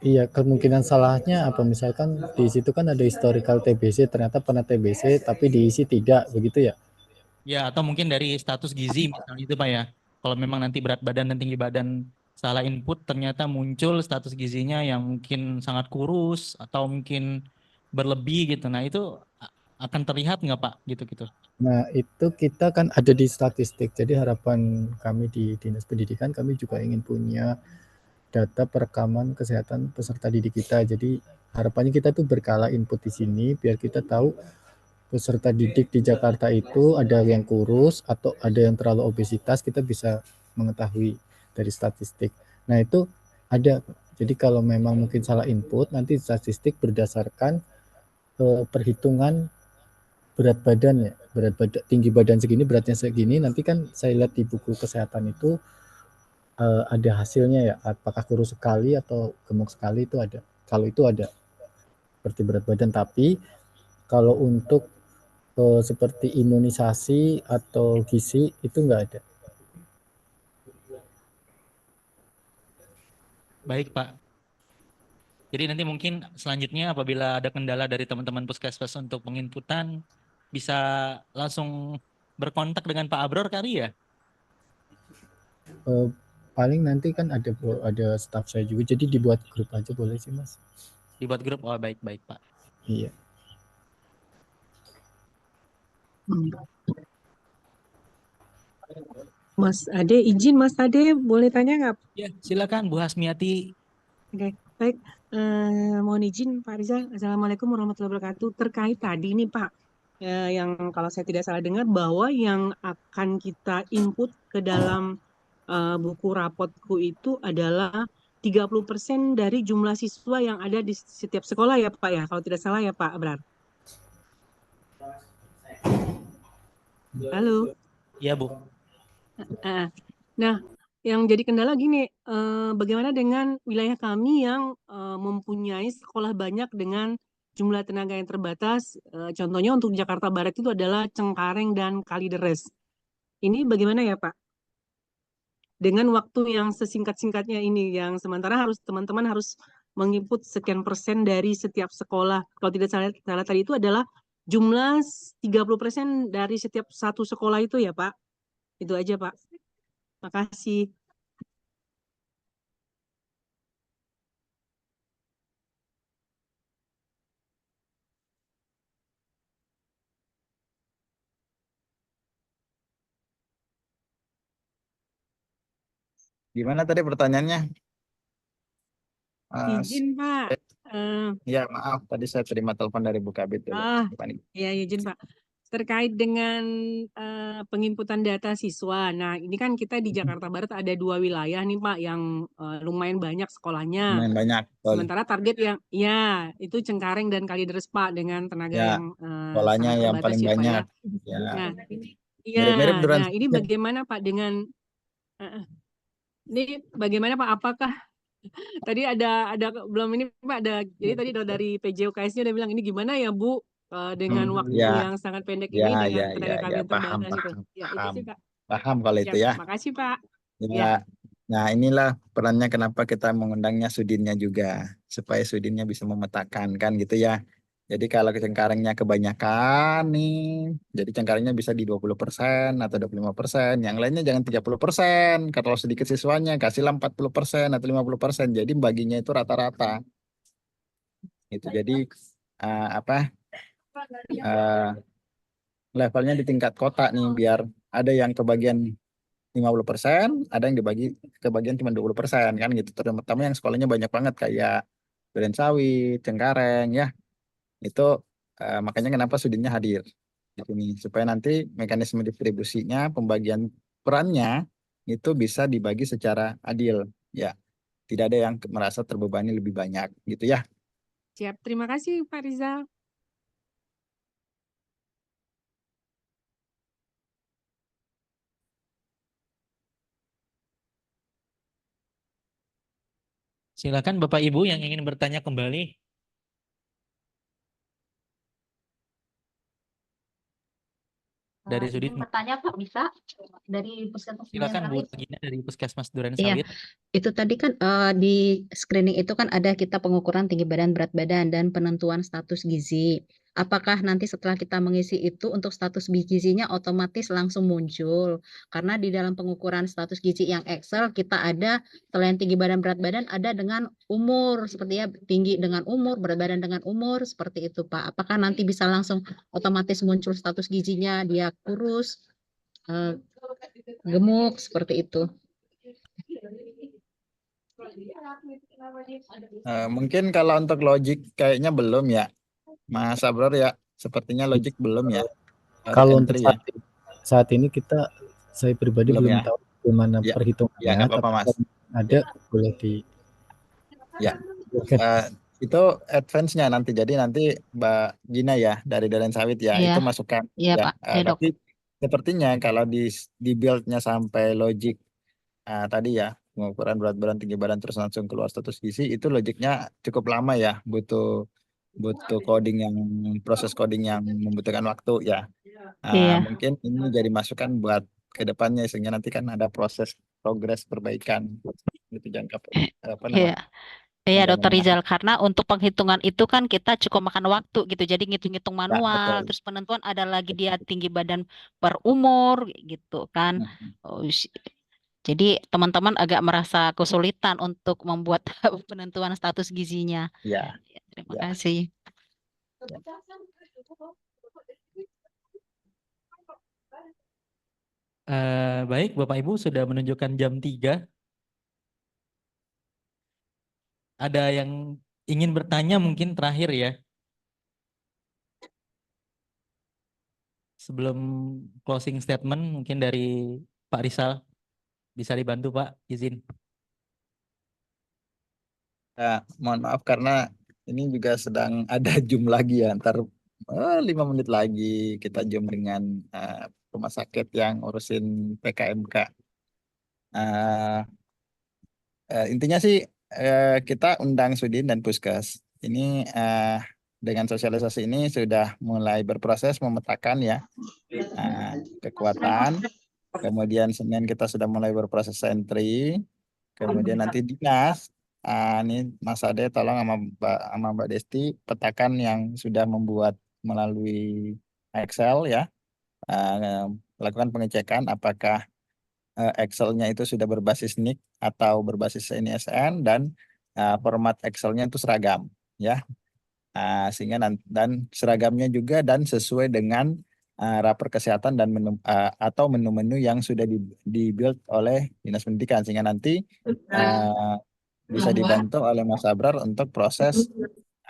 Iya, kemungkinan salahnya apa misalkan di situ kan ada historical TBC, ternyata pernah TBC tapi diisi tidak, begitu ya? Ya, atau mungkin dari status gizi misalnya itu Pak ya. Kalau memang nanti berat badan dan tinggi badan salah input, ternyata muncul status gizinya yang mungkin sangat kurus atau mungkin berlebih gitu. Nah, itu akan terlihat nggak Pak gitu-gitu? Nah, itu kita kan ada di statistik. Jadi harapan kami di Dinas Pendidikan, kami juga ingin punya data perekaman kesehatan peserta didik kita. Jadi harapannya kita tuh berkala input di sini biar kita tahu peserta didik di Jakarta itu ada yang kurus atau ada yang terlalu obesitas, kita bisa mengetahui dari statistik. Nah, itu ada. Jadi kalau memang mungkin salah input, nanti statistik berdasarkan perhitungan berat badan ya, tinggi badan segini, beratnya segini, nanti kan saya lihat di buku kesehatan itu ada hasilnya ya, apakah kurus sekali atau gemuk sekali itu ada. Kalau itu ada seperti berat badan, tapi kalau untuk seperti imunisasi atau gizi itu enggak ada. Baik Pak. Jadi nanti mungkin selanjutnya apabila ada kendala dari teman-teman Puskesmas untuk penginputan, bisa langsung berkontak dengan Pak Abror kali ya? Paling nanti kan ada staff saya juga, jadi dibuat grup aja boleh sih Mas. Dibuat grup, oh baik-baik Pak. Iya. Mas Ade, izin Mas Ade, boleh tanya nggak? Ya, silakan Bu Hasmiati. Oke, baik. Mohon izin Pak Rizal. Assalamualaikum warahmatullahi wabarakatuh. Terkait tadi nih Pak, yang kalau saya tidak salah dengar bahwa yang akan kita input ke dalam buku rapotku itu adalah 30% dari jumlah siswa yang ada di setiap sekolah ya Pak ya, kalau tidak salah ya Pak Abrar. Halo. Iya Bu. Nah, yang jadi kendala gini, bagaimana dengan wilayah kami yang mempunyai sekolah banyak dengan jumlah tenaga yang terbatas, contohnya untuk Jakarta Barat itu adalah Cengkareng dan Kalideres. Ini bagaimana ya Pak? Dengan waktu yang sesingkat-singkatnya ini, yang sementara teman-teman harus menginput sekian persen dari setiap sekolah. Kalau tidak salah tadi itu adalah jumlah 30% dari setiap satu sekolah itu ya Pak. Itu aja Pak. Makasih. Gimana tadi pertanyaannya? Izin Pak. Ya maaf, tadi saya terima telepon dari Bu Kabit dulu. Ya izin Pak. Terkait dengan penginputan data siswa. Nah, ini kan kita di Jakarta Barat ada 2 wilayah nih Pak yang lumayan banyak sekolahnya. Lumayan banyak. Sementara target yang ya itu Cengkareng dan Kalideres Pak dengan tenaga Ya, yang polanya sangat yang terbatas paling ya Pak ya. banyak. Ya. Nah, Mirip-mirip duran. nah ini bagaimana Pak dengan ini bagaimana Pak? Apakah tadi ada belum ini Pak jadi tadi dari PJOKS-nya udah bilang ini gimana ya Bu dengan waktu Ya, yang sangat pendek ini dengan tenaga kami yang paham, terbatas itu. Ya itu paham. sih Pak. Paham kalau itu ya. Makasih Pak. Ya. Nah, inilah perannya kenapa kita mengundangnya Sudinnya juga, supaya Sudinnya bisa memetakan kan gitu ya. Jadi kalau Cengkarengnya kebanyakan nih, jadi Cengkarengnya bisa di 20% atau 25%, yang lainnya jangan 30%. Kalau sedikit siswanya kasihlah 40% atau 50%. Jadi baginya itu rata-rata. Itu jadi levelnya di tingkat kota nih, biar ada yang kebagian 50%, ada yang dibagi kebagian cuma 20% kan gitu. Terutama yang sekolahnya banyak banget kayak Durensawit, Cengkareng ya. Itu makanya kenapa Sudinnya hadir di sini, supaya nanti mekanisme distribusinya, pembagian perannya itu bisa dibagi secara adil ya. Tidak ada yang merasa terbebani lebih banyak gitu ya. Siap, terima kasih Pak Rizal. Silakan Bapak Ibu yang ingin bertanya kembali. dari Sudin. Izin bertanya Pak, bisa? Dari puskesmas yang Silakan Bu terakhir. Gina dari Puskesmas Duren Iya, Sawit. itu tadi kan di screening itu kan ada kita pengukuran tinggi badan, berat badan, dan penentuan status gizi. Apakah nanti setelah kita mengisi itu untuk status gizinya otomatis langsung muncul? Karena di dalam pengukuran status gizi yang Excel kita ada selain tinggi badan, berat badan ada dengan umur, seperti ya tinggi dengan umur, berat badan dengan umur, seperti itu Pak. Apakah nanti bisa langsung otomatis muncul status gizinya, dia kurus, eh, gemuk, seperti itu? Mungkin kalau untuk logik kayaknya belum ya, Mas Abror ya. Sepertinya logik belum ya. Harus Kalau untuk entry ya. saat ini saya pribadi Belum belum ya. tahu bagaimana Ya, perhitungannya, nggak apa-apa tapi Mas. kalau ada boleh di. Ya, itu advance-nya nanti. Jadi nanti Mbak Gina ya dari Duren Sawit ya, Iya, itu masukkan iya ya. Pak, ya Dok. Tapi sepertinya kalau di build-nya sampai logik tadi ya, pengukuran berat badan, tinggi badan terus langsung keluar status gizi, itu logiknya cukup lama ya, butuh coding yang proses coding yang membutuhkan waktu ya. Iya, Mungkin ini jadi masukan buat ke depannya sehingga nanti kan ada proses progres perbaikan gitu jangka apa iya. namanya Iya, jangka Dokter menengah. Rizal, karena untuk penghitungan itu kan kita cukup makan waktu gitu. Jadi ngitung-ngitung Ya, manual, betul. terus penentuan ada lagi dia tinggi badan per umur gitu kan. Jadi teman-teman agak merasa kesulitan untuk membuat penentuan status gizinya. Ya, Ya, terima ya. kasih. Baik, Bapak Ibu sudah menunjukkan jam 3. Ada yang ingin bertanya mungkin terakhir ya. Sebelum closing statement mungkin dari Pak Rizal bisa dibantu Pak, izin. Mohon maaf karena ini juga sedang ada Zoom lagi ya. Ntar 5 menit lagi kita Zoom dengan rumah sakit yang ngurusin PKMK. Intinya sih kita undang Sudin dan Puskes. Ini dengan sosialisasi ini sudah mulai berproses memetakan ya kekuatan. Kemudian Senin kita sudah mulai berproses entry. Kemudian nanti dinas, ini Mas Ade tolong sama Mbak Desti petakan yang sudah membuat melalui Excel ya. Lakukan pengecekan apakah Excel-nya itu sudah berbasis NIC atau berbasis NISN dan format Excel-nya itu seragam ya. Sehingga dan seragamnya juga dan sesuai dengan rapor kesehatan dan atau menu-menu yang sudah dibuild oleh Dinas Pendidikan sehingga nanti bisa dibantu oleh Mas Abrar untuk proses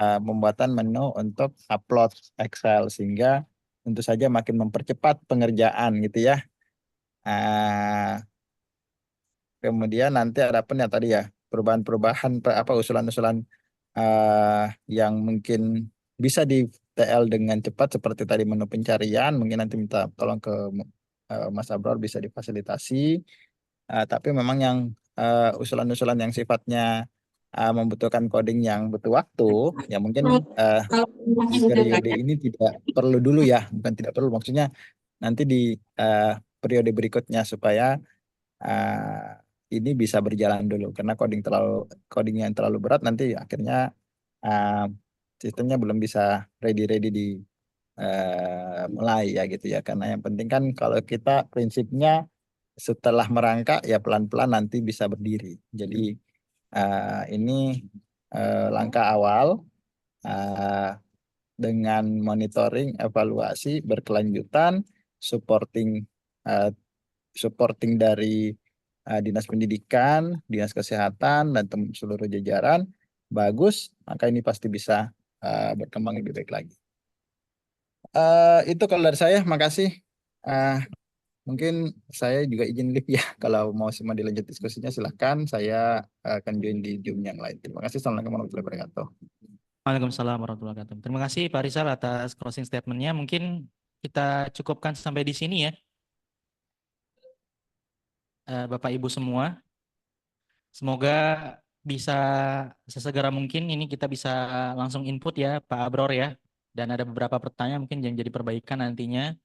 pembuatan menu untuk upload Excel sehingga tentu saja makin mempercepat pengerjaan gitu ya. Kemudian nanti ada apa ya tadi ya perubahan-perubahan usulan-usulan yang mungkin bisa di TL dengan cepat seperti tadi menu pencarian mungkin nanti minta tolong ke Mas Abror bisa difasilitasi. Tapi memang yang usulan-usulan yang sifatnya membutuhkan coding yang butuh waktu ya mungkin di periode ini tidak perlu dulu ya, bukan tidak perlu maksudnya nanti di periode berikutnya supaya ini bisa berjalan dulu karena coding yang terlalu berat nanti akhirnya sistemnya belum bisa ready di mulai ya gitu ya karena yang penting kan kalau kita prinsipnya setelah merangkak ya pelan-pelan nanti bisa berdiri jadi ini langkah awal dengan monitoring evaluasi berkelanjutan supporting dari Dinas Pendidikan, Dinas Kesehatan, dan seluruh jajaran bagus, maka ini pasti bisa berkembang lebih baik lagi. Itu kalau dari saya, makasih. Mungkin saya juga izin live ya, kalau mau dilanjut diskusinya silahkan, saya akan join di Zoom yang lain. Terima kasih, Assalamualaikum warahmatullahi wabarakatuh. Waalaikumsalam warahmatullahi wabarakatuh. Terima kasih Pak Rizal atas closing statement-nya. Mungkin kita cukupkan sampai di sini ya. Bapak Ibu semua. Semoga bisa sesegera mungkin ini kita bisa langsung input ya Pak Abror ya. Dan ada beberapa pertanyaan mungkin yang jadi perbaikan nantinya.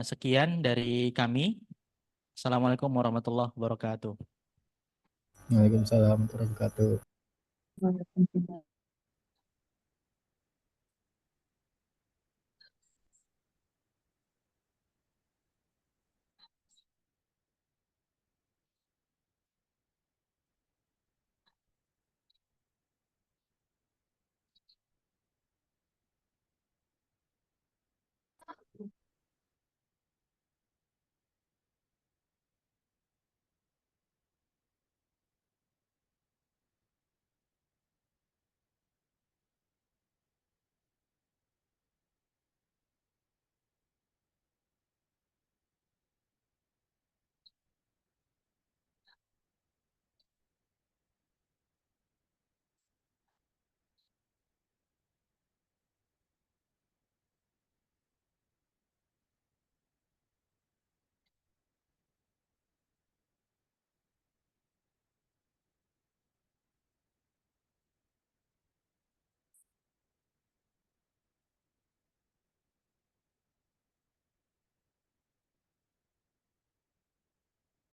Sekian dari kami. Assalamualaikum warahmatullahi wabarakatuh. Waalaikumsalam warahmatullahi wabarakatuh. Waalaikumsalam.